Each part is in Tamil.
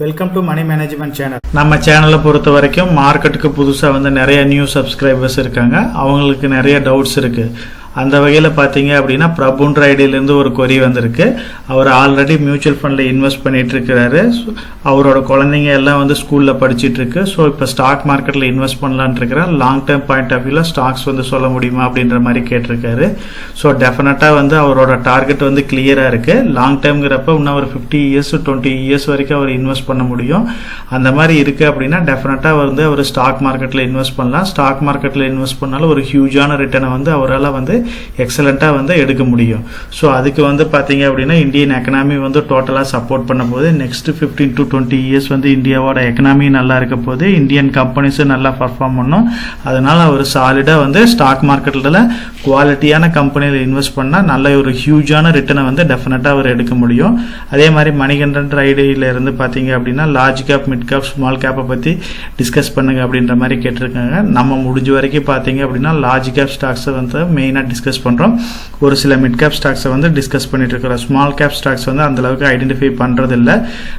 Welcome to money management channel. நம்ம சேனலை பொறுத்த வரைக்கும் மார்க்கெட்டுக்கு புதுசாக நிறைய நியூ சப்ஸ்கிரைபர்ஸ் இருக்காங்க. அவங்களுக்கு நிறைய டவுட்ஸ் இருக்குது. அந்த வகையில் பார்த்தீங்க அப்படின்னா பிரபுன்ற ஐடியிலேருந்து ஒரு கொரி வந்திருக்கு. அவர் ஆல்ரெடி மியூச்சுவல் ஃபண்டில் இன்வெஸ்ட் பண்ணிட்டு இருக்கிறாரு. அவரோட குழந்தைங்க எல்லாம் ஸ்கூலில் படிச்சுட்டு இருக்கு. ஸோ இப்போ ஸ்டாக் மார்க்கெட்டில் இன்வெஸ்ட் பண்ணலான் இருக்கிறார். லாங் டேர்ம் பாயிண்ட் ஆஃப் வியூவில் ஸ்டாக்ஸ் சொல்ல முடியுமா அப்படின்ற மாதிரி கேட்டிருக்காரு. ஸோ டெஃபினட்டாக அவரோட டார்கெட் கிளியராக இருக்குது. லாங் டேர்ம்ங்கிறப்ப இன்னும் ஒரு 50 years 20 years வரைக்கும் அவர் இன்வெஸ்ட் பண்ண முடியும். அந்த மாதிரி இருக்குது அப்படின்னா டெஃபினட்டாக அவர் ஸ்டாக் மார்க்கெட்டில் இன்வெஸ்ட் பண்ணலாம். ஸ்டாக் மார்க்கெட்டில் இன்வெஸ்ட் பண்ணாலும் ஒரு ஹியூஜான ரிட்டர்னை அவரால் எக்ஸலண்ட்டாக எடுக்க முடியும். ஸோ அதுக்கு பார்த்தீங்க அப்படின்னா இந்தியன் எக்கனாமி டோட்டலாக சப்போர்ட் பண்ண போது நெக்ஸ்ட் 15 to 20 years இந்தியாவோட எக்கனாமி நல்லா இருக்க போது இந்தியன் கம்பெனிஸும் நல்லா பர்ஃபார்ம் பண்ணும். அதனால அவர் சாலிடாக ஸ்டாக் மார்க்கெட்டில் குவாலிட்டியான கம்பெனியில் இன்வெஸ்ட் பண்ணால் நல்ல ஒரு ஹியூஜான ரிட்டர்னை டெஃபினட்டாக அவர் எடுக்க முடியும். அதே மாதிரி மணிகண்டன் ஐடியில இருந்து பார்த்தீங்க அப்படின்னா large cap, mid cap, small கேப்பை பற்றி டிஸ்கஸ் பண்ணுங்க அப்படின்ற மாதிரி கேட்டிருக்காங்க. நம்ம முடிஞ்ச வரைக்கும் பார்த்தீங்க அப்படின்னா லார்ஜ் கேப் ஸ்டாக்ஸை மெயினாக டிஸ்கஸ் பண்ணுறோம். ஒரு சில மிட் கேப் ஸ்டாக்ஸை டிஸ்கஸ் பண்ணிட்டு இருக்கிறோம். ஸ்மால் கேப் ஸ்டாக்ஸ் அந்த அளவுக்கு ஐடென்டிஃபை பண்ணுறது இல்லை.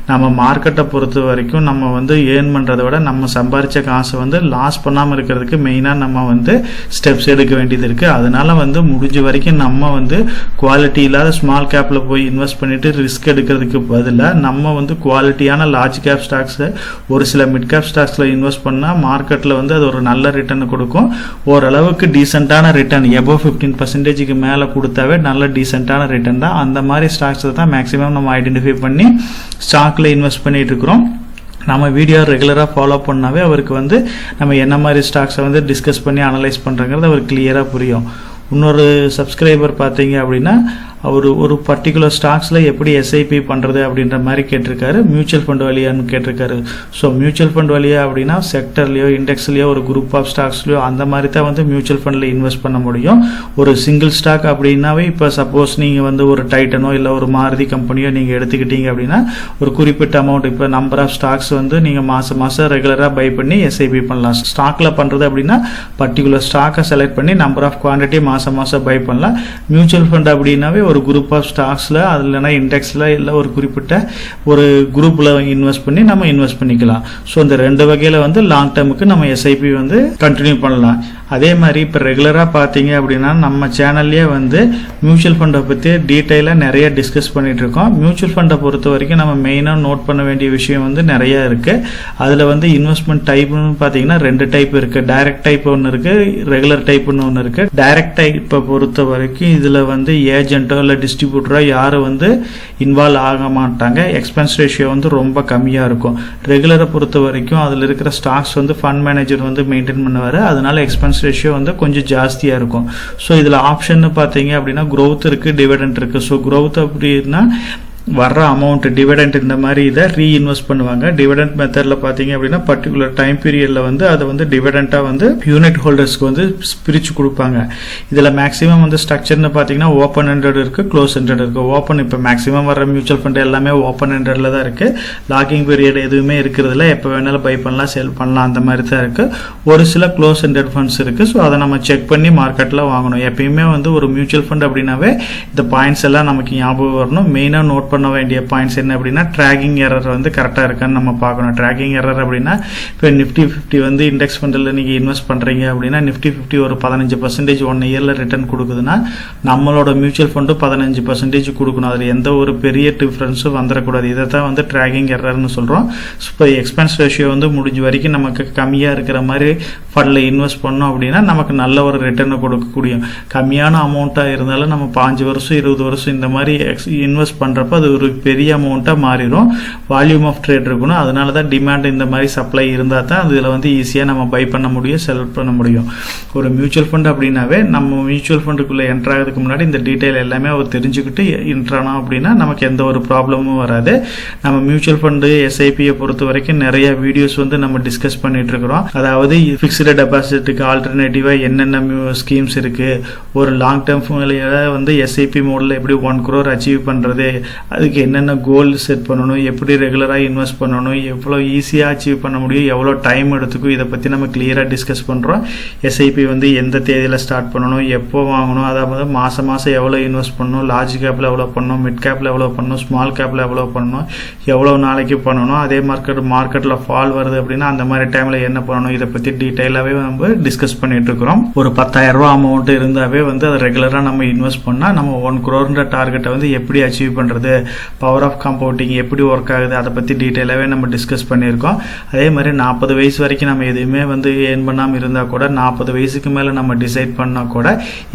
நம்ம மார்க்கெட்டை பொறுத்த வரைக்கும் நம்ம ஏர்ன் பண்ணுறதை விட நம்ம சம்பாதிச்ச காசை லாஸ் பண்ணாமல் இருக்கிறதுக்கு மெயினாக நம்ம ஸ்டெப்ஸ் எடுக்க வேண்டியது இருக்குது. அதனால முடிஞ்ச வரைக்கும் நம்ம குவாலிட்டி இல்லாத ஸ்மால் கேப்பில் போய் இன்வெஸ்ட் பண்ணிட்டு ரிஸ்க் எடுக்கிறதுக்கு பதிலாக நம்ம குவாலிட்டியான லார்ஜ் கேப் ஸ்டாக்ஸை ஒரு சில மிட் கேப் ஸ்டாக்ஸில் இன்வெஸ்ட் பண்ணால் மார்க்கெட்டில் அது ஒரு நல்ல ரிட்டர்ன் கொடுக்கும். ஓரளவுக்கு டீசெண்டான ரிட்டர்ன் எபோவ் 15% மேலே கொடுத்தாவே நல்ல டீசெண்டான ரிட்டர்ன் தான். அந்த மாதிரி ஸ்டாக்ஸை தான் மேக்ஸிமம் நம்ம ஐடென்டிஃபை பண்ணி ஸ்டாக்கில் இன்வெஸ்ட் பண்ணிட்டு இருக்கிறோம். நம்ம வீடியோ ரெகுலராக ஃபாலோ பண்ணாவே அவருக்கு நம்ம என்ன மாதிரி ஸ்டாக்ஸை டிஸ்கஸ் பண்ணி அனலைஸ் பண்ணுறங்கிறது அவருக்கு கிளியராக புரியும். இன்னொரு சப்ஸ்கிரைபர் பார்த்தீங்க அப்படின்னா அவர் ஒரு பர்டிகுலர் ஸ்டாக்ஸில் எப்படி எஸ்ஐபி பண்ணுறது அப்படின்ற மாதிரி கேட்டிருக்காரு. மியூச்சுவல் ஃபண்ட் வழியான்னு கேட்டிருக்காரு. ஸோ மியூச்சுவல் ஃபண்ட் வழியா அப்படின்னா செக்டர்லையோ இண்டெக்ஸ்லையோ ஒரு குரூப் ஆஃப் ஸ்டாக்ஸ்லையோ அந்த மாதிரி தான் மியூச்சுவல் ஃபண்டில் இன்வெஸ்ட் பண்ண முடியும். ஒரு சிங்கிள் ஸ்டாக் அப்படின்னாவே இப்போ சப்போஸ் நீங்கள் ஒரு டைட்டனோ இல்லை ஒரு மாருதி கம்பெனியோ நீங்கள் எடுத்துக்கிட்டீங்க அப்படின்னா ஒரு குறிப்பிட்ட அமௌண்ட் இப்போ நம்பர் ஆஃப் ஸ்டாக்ஸ் நீங்கள் மாதம் ரெகுலராக பை பண்ணி எஸ்ஐபி பண்ணலாம். ஸ்டாக்கில் பண்ணுறது அப்படின்னா பர்டிகுலர் ஸ்டாக்கை செலக்ட் பண்ணி நம்பர் ஆஃப் குவான்டிட்டி மாதம் பை பண்ணலாம். மியூச்சுவல் ஃபண்ட் அப்படின்னாவே ஒரு குரூப் ஆஃப் ஸ்டாக்ஸில் அது இல்லைனா இண்டெக்ஸில் இல்லை ஒரு குறிப்பிட்ட ஒரு குரூப்பில் இன்வெஸ்ட் பண்ணி நம்ம இன்வெஸ்ட் பண்ணிக்கலாம். ஸோ இந்த ரெண்டு வகையில் லாங் டேர்முக்கு நம்ம எஸ்ஐபி கண்டினியூ பண்ணலாம். அதே மாதிரி இப்போ ரெகுலராக பார்த்தீங்க அப்படின்னா நம்ம சேனல்லே மியூச்சுவல் ஃபண்டை பற்றி டீட்டெயிலாக நிறைய டிஸ்கஸ் பண்ணிட்டு இருக்கோம். மியூச்சுவல் ஃபண்டை பொறுத்த வரைக்கும் நம்ம மெயினாக நோட் பண்ண வேண்டிய விஷயம் நிறைய இருக்குது. அதில் இன்வெஸ்ட்மெண்ட் டைப்னு பார்த்தீங்கன்னா 2 டைப் இருக்குது. டைரக்ட் டைப் ஒன்று இருக்குது, ரெகுலர் டைப்னு ஒன்று இருக்குது. டைரக்ட் டைப்பை பொறுத்த வரைக்கும் இதில் ஏஜென்ட்டோ இல்லை டிஸ்ட்ரிபியூட்டரோ யாரும் இன்வால்வ் ஆக மாட்டாங்க. எக்ஸ்பென்ஸ் ரேஷியோ ரொம்ப கம்மியாக இருக்கும். ரெகுலரை பொறுத்த வரைக்கும் அதில் இருக்கிற ஸ்டாக்ஸ் ஃபண்ட் மேனேஜர் மெயின்டைன் பண்ணுவார். அதனால எக்ஸ்பென்ஸ் ரேஷியோ கொஞ்சம் ஜாஸ்தியாக இருக்கும். ஸோ இதில் ஆப்ஷன் பார்த்தீங்க அப்படின்னா growth இருக்குது, டிவிடெண்ட் இருக்குது. ஸோ growth அப்படின்னா வர்ற அமௌண்ட் டிவிடெண்ட் இந்த மாதிரி இதை ரீஇன்வெஸ்ட் பண்ணுவாங்க. டிவிடெண்ட் மெத்தடில் பார்த்தீங்க அப்படின்னா பர்டிகுலர் டைம் பீரியடில் அதை டிவிடெண்ட்டாக யூனிட் ஹோல்டர்ஸ்க்கு பிரித்து கொடுப்பாங்க. இதில் மேக்ஸிமம் ஸ்ட்ரக்சர்னு பார்த்தீங்கன்னா ஓப்பன் ஹெண்டட் இருக்குது, க்ளோஸ் ஹெண்டட் இருக்குது. ஓப்பன் இப்போ மேக்ஸிமம் வர மியூச்சுவல் ஃபண்ட் எல்லாமே ஓப்பன் ஹெண்டடில் தான் இருக்குது. லாக்கிங் பீரியட் எதுவுமே இருக்கிறதுல எப்போ வேணாலும் பை பண்ணலாம், செல் பண்ணலாம், அந்த மாதிரி தான் இருக்குது. ஒரு சில க்ளோஸ் ஹெண்டட் ஃபண்ட்ஸ் இருக்குது. ஸோ அதை நம்ம செக் பண்ணி மார்க்கெட்டில் வாங்கணும். எப்பயுமே ஒரு மியூச்சுவல் ஃபண்ட் அப்படின்னாவே இந்த பாயிண்ட்ஸ் எல்லாம் நமக்கு ஞாபகம் வரணும். மெயினாக நோட் பண்ண வேண்டிய பாயிண்ட்ஸ் என்ன அப்படின்னா ட்ராக்கிங் எரர் கரெக்டாக இருக்கான்னு நம்ம பார்க்கணும். ட்ராக்கிங் எரர் அப்படின்னா இப்போ நிஃப்டி 50 இண்டெக்ஸ் ஃபண்டில் நீங்கள் இன்வெஸ்ட் பண்ணுறீங்க அப்படின்னா நிஃப்டி 50 ஒரு 15% 1 இயரில் ரிட்டர்ன் கொடுக்குதுன்னா நம்மளோட மியூச்சுவல் ஃபண்டு 15% கொடுக்கணும். அதில் எந்த ஒரு பெரிய டிஃப்ரென்ஸும் வந்துடக்கூடாது. இதை தான் ட்ராக்கிங் எரர்னு சொல்கிறோம். இப்போ எக்ஸ்பென்ஸ் ரேஷியோ முடிஞ்ச வரைக்கும் நமக்கு கம்மியாக இருக்கிற மாதிரி ஃபண்டில் இன்வெஸ்ட் பண்ணோம் அப்படின்னா நமக்கு நல்ல ஒரு ரிட்டர்னை கொடுக்கக்கூடிய கம்மியான அமௌண்ட்டாக இருந்தாலும் நம்ம 5 வருஷம் 20 வருஷம் இந்த மாதிரி இன்வெஸ்ட் பண்ணுறப்ப அது ஒரு பெரிய அமௌண்ட்டாக மாறிடும். வால்யூம் ஆஃப் ட்ரேட் இருக்கணும். அதனால தான் டிமாண்ட் இந்த மாதிரி சப்ளை இருந்தால் தான் அதில் ஈஸியாக நம்ம பை பண்ண முடியும், செல் பண்ண முடியும். ஒரு மியூச்சுவல் ஃபண்ட் அப்படின்னாவே நம்ம மியூச்சுவல் ஃபண்டுக்குள்ளே என்ட்ரு ஆகிறதுக்கு முன்னாடி இந்த டீட்டெயில் எல்லாமே அவர் தெரிஞ்சுக்கிட்டு என்ட்ரானோம் அப்படின்னா நமக்கு எந்த ஒரு ப்ராப்ளமும் வராது. நம்ம மியூச்சுவல் ஃபண்டு எஸ்ஐபியை பொறுத்த வரைக்கும் நிறைய வீடியோஸ் நம்ம டிஸ்கஸ் பண்ணிட்டு இருக்கிறோம். அதாவது ஃபிக்ஸ்டு டெபாசிட்டுக்கு ஆல்டர்னேட்டிவாக என்னென்ன ஸ்கீம்ஸ் இருக்குது, ஒரு லாங் டேர்ம் எஸ்ஐபி மோடில் எப்படி 1 crore அச்சீவ் பண்ணுறது, அதுக்கு என்னென்ன கோல் செட் பண்ணணும், எப்படி ரெகுலராக இன்வெஸ்ட் பண்ணணும், எவ்வளோ ஈஸியாக அச்சீவ் பண்ண முடியும், எவ்வளோ டைம் எடுத்துக்கும், இதை பற்றி நம்ம கிளியராக டிஸ்கஸ் பண்ணுறோம். எஸ்ஐபி வந்து எந்த தேதியில் ஸ்டார்ட் பண்ணணும், எப்போ வாங்கணும், அதாவது மாதம் எவ்வளோ இன்வெஸ்ட் பண்ணணும், லார்ஜ் கேப்பில் எவ்வளோ பண்ணணும், மிட் கேப்பில் எவ்வளோ பண்ணணும், ஸ்மால் கேப்பில் எவ்வளோ பண்ணணும், எவ்வளோ நாளைக்கு பண்ணணும், அதே மார்க்கெட்டில் ஃபால் வருது அப்படின்னா அந்த மாதிரி டைமில் என்ன பண்ணணும், இதை பற்றி டீட்டெயிலாகவே நம்ம டிஸ்கஸ் பண்ணிட்டு இருக்கிறோம். ஒரு 10,000 ரூபா அமௌண்ட் இருந்தாவே வந்து அதை ரெகுலராக நம்ம இன்வெஸ்ட் பண்ணால் நம்ம 1 crore டார்கெட்டை வந்து எப்படி அச்சீவ் பண்ணுறது, பவர் ஆஃப் காம்பவுண்டிங் எப்படி ஒர்க் ஆகுது, அதை பற்றி டீட்டெயிலாகவே நம்ம டிஸ்கஸ் பண்ணியிருக்கோம். அதே மாதிரி 40 வயசு வரைக்கும் நம்ம எதுவுமே வந்து ஏர்ன் பண்ணாமல் இருந்தால் கூட 40 வயசுக்கு மேலே நம்ம டிசைட் பண்ணால் கூட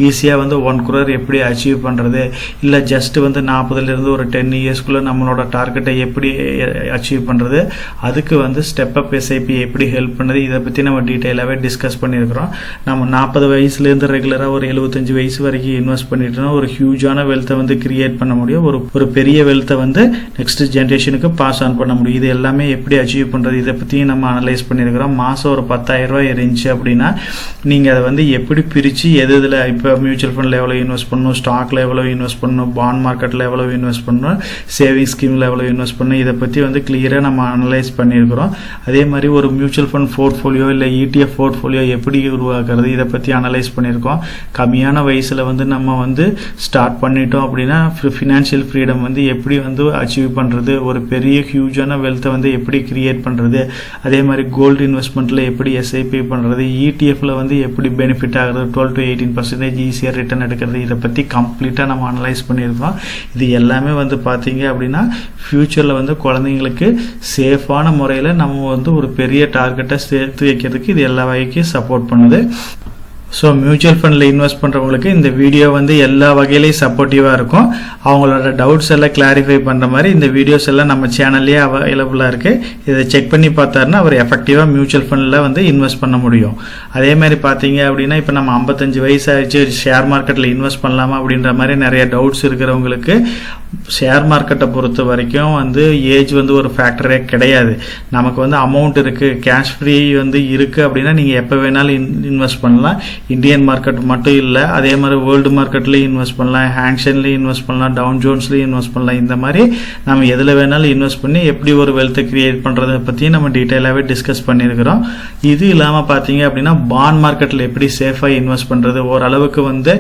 ஈஸியாக வந்து 1 crore எப்படி அச்சீவ் பண்ணுறது, இல்லை ஜஸ்ட் வந்து 40லேருந்து ஒரு 10 இயர்ஸ்க்குள்ளே நம்மளோட டார்கெட்டை எப்படி அச்சீவ் பண்ணுறது, அதுக்கு வந்து ஸ்டெப் அப் எஸ்ஐபி எப்படி ஹெல்ப் பண்ணுது, இதை பற்றி நம்ம டீட்டெயிலாகவே டிஸ்கஸ் பண்ணியிருக்கிறோம். நம்ம 40 வயசுலேருந்து ரெகுலராக ஒரு 75 வயசு வரைக்கும் இன்வெஸ்ட் பண்ணிட்டோம்னா ஒரு ஹியூஜான வெல்த்தை வந்து கிரியேட் பண்ண முடியும். ஒரு பெரிய வெல்த்தை வந்து நெக்ஸ்ட் ஜென்ரேஷனுக்கு பாஸ் ஆன் பண்ண முடியும். இது எல்லாமே எப்படி அச்சீவ் பண்ணுறது, இதை பற்றியும் நம்ம அனலைஸ் பண்ணியிருக்கிறோம். மாதம் ஒரு 10,000 ரூபாய் இருந்துச்சு அப்படின்னா நீங்கள் அதை வந்து எப்படி பிரித்து இதில் இப்போ மியூச்சுவல் ஃபண்டில் எவ்வளோ இன்வெஸ்ட் பண்ணணும், ஸ்டாக்கில் எவ்வளோ இன்வெஸ்ட் பண்ணணும், பாண்ட் மார்க்கெட்டில் எவ்வளோ இன்வெஸ்ட் பண்ணணும், சேவிங் ஸ்கீமில் எவ்வளோ இன்வெஸ்ட் பண்ணணும், இதை பற்றி வந்து கிளியராக நம்ம அனலைஸ் பண்ணியிருக்கிறோம். அதே மாதிரி ஒரு மியூச்சுவல் ஃபண்ட் போர்ட்ஃபோலியோ இல்லை ETF போர்ட்ஃபோலியோ எப்படி உருவாக்குறது, இதை பற்றி அனலைஸ் பண்ணியிருக்கோம். கம்மியான வயசில் வந்து நம்ம வந்து ஸ்டார்ட் பண்ணிட்டோம் அப்படின்னா ஃபினான்ஷியல் ஃப்ரீடம் வந்து எப்படி வந்து அச்சீவ் பண்ணுறது, ஒரு பெரிய ஹியூஜான வெல்த்தை வந்து எப்படி கிரியேட் பண்ணுறது, அதே மாதிரி கோல்டு இன்வெஸ்ட்மெண்ட்டில் எப்படி எஸ்ஐபி பண்ணுறது, ETFல வந்து எப்படி பெனிஃபிட் ஆகுறது, 12 to 18% ஈஸியாக ரிட்டர்ன் எடுக்கிறது, இதை பற்றி கம்ப்ளீட்டாக நம்ம அனலைஸ் பண்ணியிருக்கோம். இது எல்லாமே வந்து பார்த்தீங்க அப்படின்னா ஃப்யூச்சரில் வந்து குழந்தைங்களுக்கு சேஃபான முறையில் நம்ம வந்து ஒரு பெரிய டார்கெட்டை சேர்த்து வைக்கிறதுக்கு இது எல்லா வகைக்கும் சப்போர்ட் பண்ணுது. ஸோ மியூச்சுவல் ஃபண்டில் இன்வெஸ்ட் பண்ணுறவங்களுக்கு இந்த வீடியோ வந்து எல்லா வகையிலையும் சப்போர்ட்டிவாக இருக்கும். அவங்களோட டவுட்ஸ் எல்லாம் கிளாரிஃபை பண்ணுற மாதிரி இந்த வீடியோஸ் எல்லாம் நம்ம சேனல்லேயே அவைலபிளாக இருக்குது. இதை செக் பண்ணி பார்த்தாருன்னா அவர் எஃபெக்டிவாக மியூச்சுவல் ஃபண்டில் வந்து இன்வெஸ்ட் பண்ண முடியும். அதே மாதிரி பார்த்தீங்க அப்படின்னா இப்போ நம்ம 55 வயசு ஆயிடுச்சு, ஷேர் மார்க்கெட்டில் இன்வெஸ்ட் பண்ணலாமா அப்படின்ற மாதிரி நிறைய டவுட்ஸ் இருக்கிறவங்களுக்கு ஷேர் மார்க்கெட்டை பொறுத்த வரைக்கும் வந்து ஏஜ் வந்து ஒரு ஃபேக்டரே கிடையாது. நமக்கு வந்து அமௌண்ட் இருக்குது, கேஷ் ஃப்ரீ வந்து இருக்குது அப்படின்னா நீங்கள் எப்போ வேணாலும் இன்வெஸ்ட் பண்ணலாம். இந்தியன் மார்க்கெட் மட்டும் இல்லை, அதே மாதிரி வேர்ல்டு மார்க்கெட்லேயும் இன்வெஸ்ட் பண்ணலாம், ஹேங்ஷன்லேயும் இன்வெஸ்ட் பண்ணலாம், டவுன் ஜோன்ஸ்லேயும் இன்வெஸ்ட் பண்ணலாம். இந்த மாதிரி நம்ம எதில் வேணாலும் இன்வெஸ்ட் பண்ணி எப்படி ஒரு வெல்த்தை கிரியேட் பண்ணுறதை பற்றியும் நம்ம டீட்டெயிலாகவே டிஸ்கஸ் பண்ணியிருக்கிறோம். இது இல்லாமல் பார்த்தீங்க அப்படின்னா பாண்ட் மார்க்கெட்டில் எப்படி சேஃபாக இன்வெஸ்ட் பண்ணுறது, ஓரளவுக்கு வந்து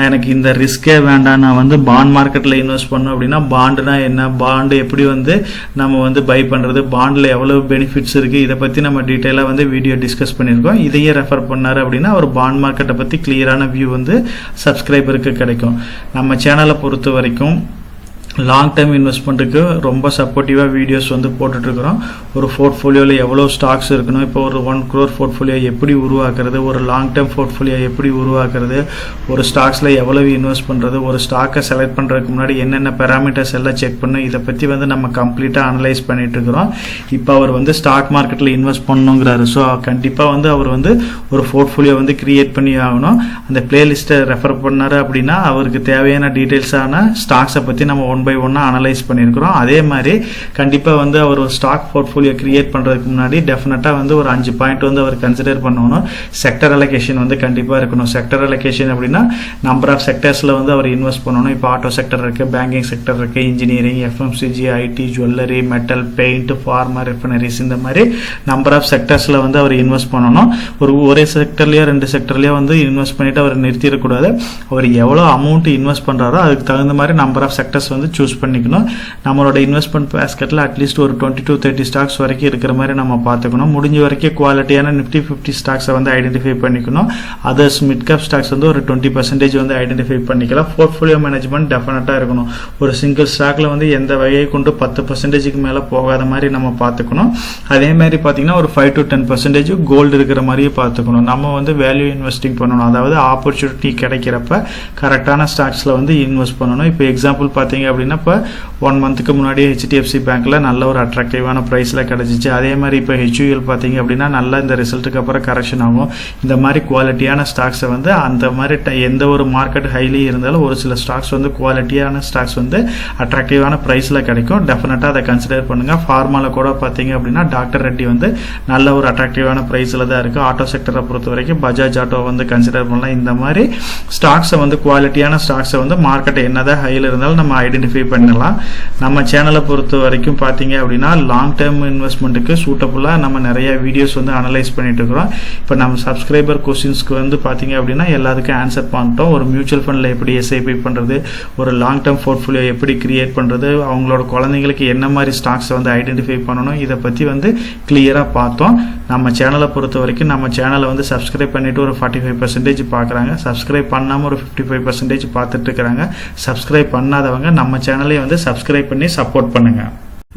எனக்கு இந்த ரிஸ்கே வேண்டாம், நான் வந்து பாண்ட் மார்க்கெட்டில் இன்வெஸ்ட் பண்ணணும் அப்படின்னா பாண்டுனா என்ன, பாண்டு எப்படி வந்து நம்ம வந்து பை பண்ணுறது, பாண்டில் எவ்வளவு பெனிஃபிட்ஸ் இருக்குது, இதை பற்றி நம்ம டீட்டெயிலாக வந்து வீடியோ டிஸ்கஸ் பண்ணியிருக்கோம். இதையே ரெஃபர் பண்ணார் அப்படின்னா ஒரு பாண்ட் மார்க்கெட்டை பற்றி கிளியரான வியூ வந்து சப்ஸ்கிரைபருக்கு கிடைக்கும். நம்ம சேனலை பொறுத்த வரைக்கும் லாங் டைம் இன்வெஸ்ட்மெண்ட்டுக்கு ரொம்ப சப்போர்ட்டிவாக வீடியோஸ் வந்து போட்டுட்ருக்குறோம். ஒரு போர்ட்ஃபோலியோவில் எவ்வளோ ஸ்டாக்ஸ் இருக்கணும், இப்போ ஒரு 1 crore போர்ட்ஃபோலியோ எப்படி உருவாக்குறது, ஒரு லாங் டைம் போர்ட்ஃபோலியோ எப்படி உருவாக்குறது, ஒரு ஸ்டாக்ஸில் எவ்வளவு இன்வெஸ்ட் பண்ணுறது, ஒரு ஸ்டாக்கை செலக்ட் பண்ணுறதுக்கு முன்னாடி என்னென்ன பேராமீட்டர்ஸ் எல்லாம் செக் பண்ணணும், இதை பற்றி வந்து நம்ம கம்ப்ளீட்டாக அனலைஸ் பண்ணிகிட்ருக்குறோம். இப்போ அவர் வந்து ஸ்டாக் மார்க்கெட்டில் இன்வெஸ்ட் பண்ணணுங்கிறாரு. ஸோ கண்டிப்பாக வந்து அவர் வந்து ஒரு போர்ட்ஃபோலியோ வந்து கிரியேட் பண்ணி ஆகணும். அந்த பிளேலிஸ்ட்டை ரெஃபர் பண்ணார் அப்படின்னா அவருக்கு தேவையான டீட்டெயில்ஸான ஸ்டாக்ஸை பற்றி நம்ம ஒன் பை ஒன்னா அனலைஸ் பண்ணியிருக்கிறோம். அதே மாதிரி கண்டிப்பாக வந்து அவர் ஒரு ஸ்டாக் போர்ட்ஃபோலியோ கிரியேட் பண்ணுறதுக்கு முன்னாடி டெஃபினட்டாக வந்து ஒரு 5 பாயிண்ட் வந்து அவர் கன்சிடர் பண்ணணும். செக்டர் அலோகேஷன் வந்து கண்டிப்பாக இருக்கணும். செக்டர் அலோகேஷன் அப்படின்னா நம்பர் ஆஃப் செக்டர்ஸில் வந்து அவர் இன்வெஸ்ட் பண்ணணும். இப்போ ஆட்டோ செக்டர் இருக்குது, பேங்கிங் செக்டர் இருக்குது, engineering, FMCG, IT, jewellery, metal, paint, pharma, refineries, இந்த மாதிரி நம்பர் ஆஃப் செக்டர்ஸில் வந்து அவர் இன்வெஸ்ட் பண்ணணும். ஒரே செக்டர்லேயோ 2 செக்டர்லேயோ வந்து இன்வெஸ்ட் பண்ணிவிட்டு அவர் நிறுத்திடக்கூடாது. அவர் எவ்வளோ அமௌண்ட் இன்வெஸ்ட் பண்ணுறாரோ அதுக்கு தகுந்த மாதிரி நம்பர் ஆஃப் செக்டர்ஸ் வந்து சூஸ் பண்ணிக்கணும். நம்மளோட இன்வெஸ்ட்மெண்ட் பேஸ்கெட்டில் அட்லீஸ்ட் ஒரு 20 to 30 ஸ்டாக்ஸ் வரைக்கும் இருக்கிற மாதிரி நம்ம பார்த்துக்கணும். முடிஞ்ச வரைக்கும் குவாலிட்டியான Nifty 50 ஸ்டாக்ஸை வந்து ஐடென்டிஃபை பண்ணிக்கணும். அதர்ஸ் மிட் கேப் ஸ்டாக்ஸ் வந்து ஒரு 20% வந்து ஐடென்டிஃபை பண்ணிக்கலாம். போர்ட்ஃபோலியோ மேனேஜ்மெண்ட் டெஃபினட்டாக இருக்கணும். ஒரு சிங்கிள் ஸ்டாக்ல வந்து எந்த வகையை கொண்டு 10%க்கு மேலே போகாத மாதிரி நம்ம பார்த்துக்கணும். அதே மாதிரி பார்த்தீங்கன்னா ஒரு 5 to 10% கோல்டு இருக்கிற மாதிரியே பார்த்துக்கணும். நம்ம வந்து வேல்யூ இன்வெஸ்டிங் பண்ணணும். அதாவது ஆப்பர்ச்சுனிட்டி கிடைக்கிறப்ப கரெக்டான ஸ்டாக்ஸில் வந்து இன்வெஸ்ட் பண்ணணும். இப்போ எக்ஸாம்பிள் பார்த்தீங்க அப்படின்னா இப்போ 1 மந்த்துக்கு முன்னாடி HDFC பேங்க்ல நல்ல ஒரு அட்ராக்டிவான ப்ரைஸில் கிடச்சிச்சு. அதே மாதிரி இப்போ HUL பார்த்தீங்க அப்படின்னா நல்லா இந்த ரிசல்ட்டுக்கு அப்புறம் கரெக்ஷன் ஆகும். இந்த மாதிரி குவாலிட்டியான ஸ்டாக்ஸை வந்து அந்த மாதிரி எந்த ஒரு மார்க்கெட் ஹைலி இருந்தாலும் ஒரு சில ஸ்டாக்ஸ் வந்து குவாலிட்டியான ஸ்டாக்ஸ் வந்து அட்ராக்டிவான ப்ரைஸில் கிடைக்கும். டெஃபினட்டாக அதை கன்சிடர் பண்ணுங்கள். ஃபார்மாவில் கூட பார்த்தீங்க அப்படின்னா டாக்டர் ரெட்டி வந்து நல்ல ஒரு அட்ராக்டிவான ப்ரைஸில் தான் இருக்குது. ஆட்டோ செக்டரை பொறுத்த வரைக்கும் பஜாஜ் ஆட்டோ வந்து கன்சிடர் பண்ணலாம். இந்த மாதிரி ஸ்டாக்ஸை வந்து குவாலிட்டியான ஸ்டாக்ஸை வந்து மார்க்கெட் என்னதான் ஹையில் இருந்தாலும் நம்ம ஐடென்டிஃபை ஐடென்டிஃபை பண்ணலாம். நம்ம சேனலை பொறுத்த வரைக்கும் பார்த்தீங்க அப்படின்னா லாங் டேர்ம் இன்வெஸ்ட்மெண்ட்டுக்கு சூட்டபுளாக நம்ம நிறைய வீடியோஸ் வந்து அனலைஸ் பண்ணிட்டு இருக்கிறோம். இப்போ நம்ம சப்ஸ்கிரைபர் கொஸ்டின்ஸ்க்கு வந்து பார்த்தீங்க அப்படின்னா எல்லாத்துக்கும் ஆன்சர் பண்ணிட்டோம். ஒரு மியூச்சுவல் ஃபண்டில் எப்படி எஸ்ஐபி பண்ணுறது, ஒரு லாங் டேர்ம் போர்ட்ஃபோலியோ எப்படி கிரியேட் பண்ணுறது, அவங்களோட குழந்தைங்களுக்கு என்ன மாதிரி ஸ்டாக்ஸை வந்து ஐடென்டிஃபை பண்ணணும், இதை பற்றி வந்து கிளியராக பார்த்தோம். நம்ம சேனலை பொறுத்த வரைக்கும் நம்ம சேனலை வந்து சப்ஸ்கிரைப் பண்ணிட்டு ஒரு 45% பார்க்குறாங்க, சப்ஸ்கிரைப் பண்ணாமல் ஒரு 55% பார்த்துட்டு இருக்கிறாங்க. சப்ஸ்கிரைப் பண்ணாதவங்க நம்ம சேனலையும் வந்து சப்ஸ்கிரைப் பண்ணி சப்போர்ட் பண்ணுங்க.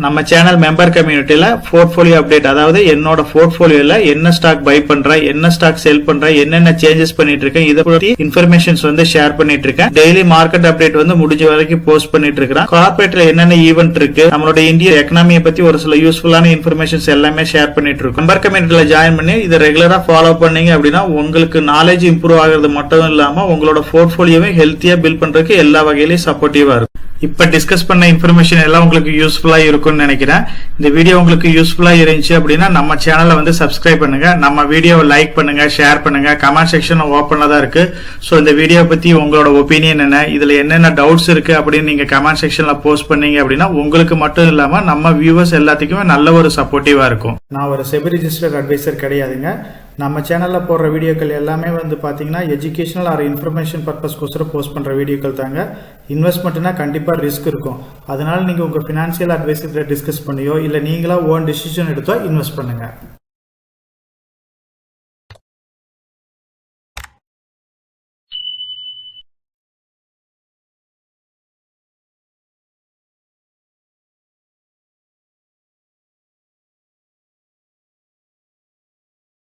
நம்ம சேனல் மெம்பர் கம்யூனிட்டியில போர்ட்ஃபோலியோ அப்டேட், அதாவது என்னோட போர்ட்ஃபோலியோல என்ன ஸ்டாக் பை பண்றேன், என்ன ஸ்டாக் செல் பண்றேன், என்னென்ன சேஞ்சஸ் பண்ணிட்டு இருக்கேன், இதை பத்தி இன்ஃபர்மேஷன்ஸ் வந்து ஷேர் பண்ணிட்டு இருக்கேன். டெய்லி மார்க்கெட் அப்டேட் வந்து முடிஞ்ச வரைக்கும் போஸ்ட் பண்ணிட்டு இருக்கேன். கார்பரேட்ல என்னென்ன ஈவென்ட் இருக்கு, நம்மளோட இந்திய எக்கனாமியை பத்தி ஒரு சில யூஸ்ஃபுல்லான இன்ஃபர்மேஷன்ஸ் எல்லாமே ஷேர் பண்ணிட்டு இருக்கோம். மெம்பர் கம்யூனிட்டியில ஜாயின் பண்ணி இதை ரெகுலரா ஃபாலோ பண்ணீங்க அப்படின்னா உங்களுக்கு நாலேஜ் இம்ப்ரூவ் ஆகிறது மட்டும் இல்லாம உங்களோட போர்ட்ஃபோலியோவை ஹெல்த்தியா பில்ட் பண்றதுக்கு எல்லா வகையிலையும் சப்போர்ட்டிவா இருக்கும். இப்ப டிஸ்கஸ் பண்ண இன்ஃபர்மேஷன் எல்லாம் உங்களுக்கு யூஸ்ஃபுல்லா இருக்கும்னு நினைக்கிறேன். இந்த வீடியோ உங்களுக்கு யூஸ்ஃபுல்லா இருந்துச்சு அப்படின்னா நம்ம சேனலை வந்து சப்ஸ்கிரைப் பண்ணுங்க, நம்ம வீடியோவை லைக் பண்ணுங்க, ஷேர் பண்ணுங்க. கமெண்ட் செக்ஷன் ஓப்பன்ல தான் இருக்கு. ஸோ இந்த வீடியோ பத்தி உங்களோட ஒப்பீனியன் என்ன, இதுல என்னென்ன டவுட்ஸ் இருக்கு அப்படின்னு நீங்க கமெண்ட் செக்ஷன்ல போஸ்ட் பண்ணீங்க அப்படின்னா உங்களுக்கு மட்டும் இல்லாம நம்ம வியூவர்ஸ் எல்லாத்துக்குமே நல்ல ஒரு சப்போர்ட்டிவா இருக்கும். நான் ஒரு செபி ரிஜிஸ்டர்ட் அட்வைசர் கிடையாதுங்க. நம்ம சேனலில் போடுற வீடியோக்கள் எல்லாமே வந்து பார்த்தீங்கன்னா எஜுகேஷனல் ஆர் இன்ஃபர்மேஷன் பர்பஸ்க்கோசரம் போஸ்ட் பண்ணுற வீடியோக்கள் தாங்க. இன்வெஸ்ட்மெண்ட்னா கண்டிப்பாக ரிஸ்க் இருக்கும். அதனால நீங்கள் உங்கள் ஃபினான்ஷியல் அட்வைசர்கிட்ட டிஸ்கஸ் பண்ணியோ இல்லை நீங்களா ஓன் டிசிஷன் எடுத்தோ இன்வெஸ்ட் பண்ணுங்கள்.